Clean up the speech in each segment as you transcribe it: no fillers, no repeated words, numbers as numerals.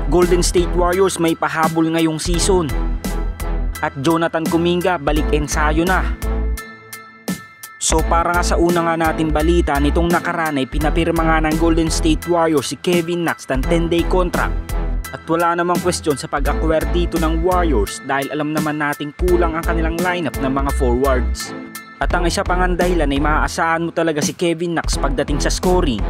Golden State Warriors may pahabol ngayong season. At Jonathan Kuminga balik ensayo na. So para nga sa una nga natin balita, nitong nakaraan ay pinapirma nga ng Golden State Warriors si Kevin Knox ng 10-day contract. At wala namang question sa pag-acquire dito ng Warriors dahil alam naman nating kulang ang kanilang lineup ng mga forwards. At ang isa pang dahilan ay maaasahan mo talaga si Kevin Knox pagdating sa scoring.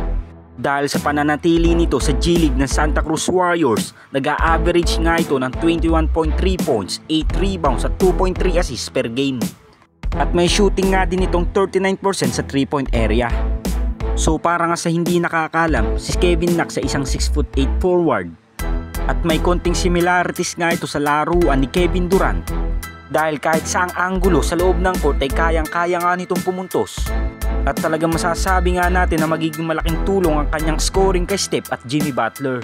Dahil sa pananatili nito sa G-League ng Santa Cruz Warriors, nag-a-average nga ito ng 21.3 points, 8 rebounds at 2.3 assists per game. At may shooting nga din itong 39% sa 3-point area. So para nga sa hindi nakakalam, si Kevin Knox ay isang 6'8" forward. At may konting similarities nga ito sa laruan ni Kevin Durant. Dahil kahit saang anggulo sa loob ng court ay kayang-kaya nga nitong pumuntos. At talagang masasabi nga natin na magiging malaking tulong ang kanyang scoring kay Steph at Jimmy Butler.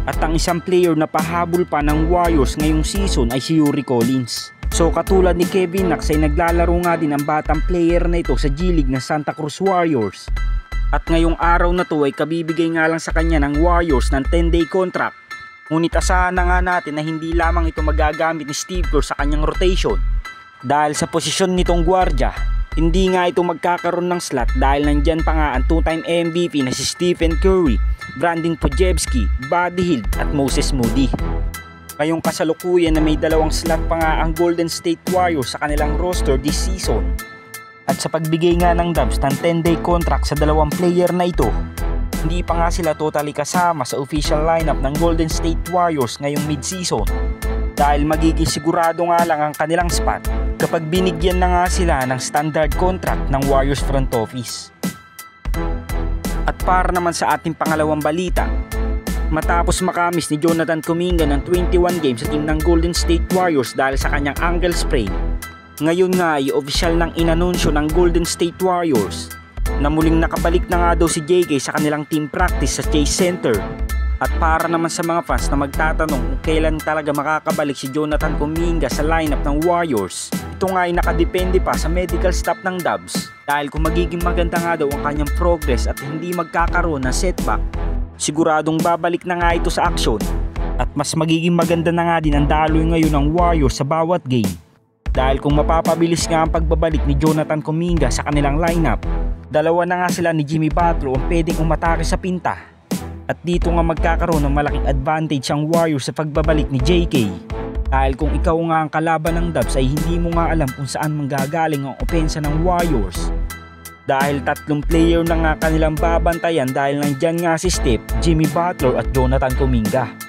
At ang isang player na pahabol pa ng Warriors ngayong season ay si Yuri Collins. So katulad ni Kevin Knox ay naglalaro nga din ang batang player na ito sa G-League ng Santa Cruz Warriors. At ngayong araw na to ay kabibigay nga lang sa kanya ng Warriors ng 10-day contract. Ngunit asahan na nga natin na hindi lamang ito magagamit ni Steve Kerr sa kanyang rotation. Dahil sa posisyon nitong gwardya, hindi nga ito magkakaroon ng slot dahil nandyan pa nga ang 2-time MVP na si Stephen Curry, Brandon Podziemski, Buddy Hield at Moses Moody. Ngayong kasalukuyan na may dalawang slot pa nga ang Golden State Warriors sa kanilang roster this season. At sa pagbigay nga ng Dubs ng 10-day contract sa dalawang player na ito, hindi pa nga sila totally kasama sa official lineup ng Golden State Warriors ngayong mid-season. Dahil magiging sigurado nga lang ang kanilang spot kapag binigyan na nga sila ng standard contract ng Warriors front office. At para naman sa ating pangalawang balita, matapos makamis ni Jonathan Kuminga ng 21 games sa team ng Golden State Warriors dahil sa kanyang ankle sprain, ngayon nga ay opisyal ng inanunsyo ng Golden State Warriors na muling nakabalik na nga daw si JK sa kanilang team practice sa Chase Center. At para naman sa mga fans na magtatanong kung kailan talaga makakabalik si Jonathan Kuminga sa lineup ng Warriors, ito nga ay nakadepende pa sa medical staff ng Dubs. Dahil kung magiging maganda nga daw ang kanyang progress at hindi magkakaroon ng setback, siguradong babalik na nga ito sa aksyon. At mas magiging maganda na nga din ang daloy ngayon ng Warriors sa bawat game. Dahil kung mapapabilis nga ang pagbabalik ni Jonathan Kuminga sa kanilang lineup, dalawa na nga sila ni Jimmy Butler ang pwedeng umatake sa pinta. At dito nga magkakaroon ng malaking advantage ang Warriors sa pagbabalik ni JK. Dahil kung ikaw nga ang kalaban ng Dubs ay hindi mo nga alam kung saan manggagaling ang opensa ng Warriors. Dahil tatlong player na nga kanilang babantayan dahil nandyan nga si Steph, Jimmy Butler at Jonathan Kuminga.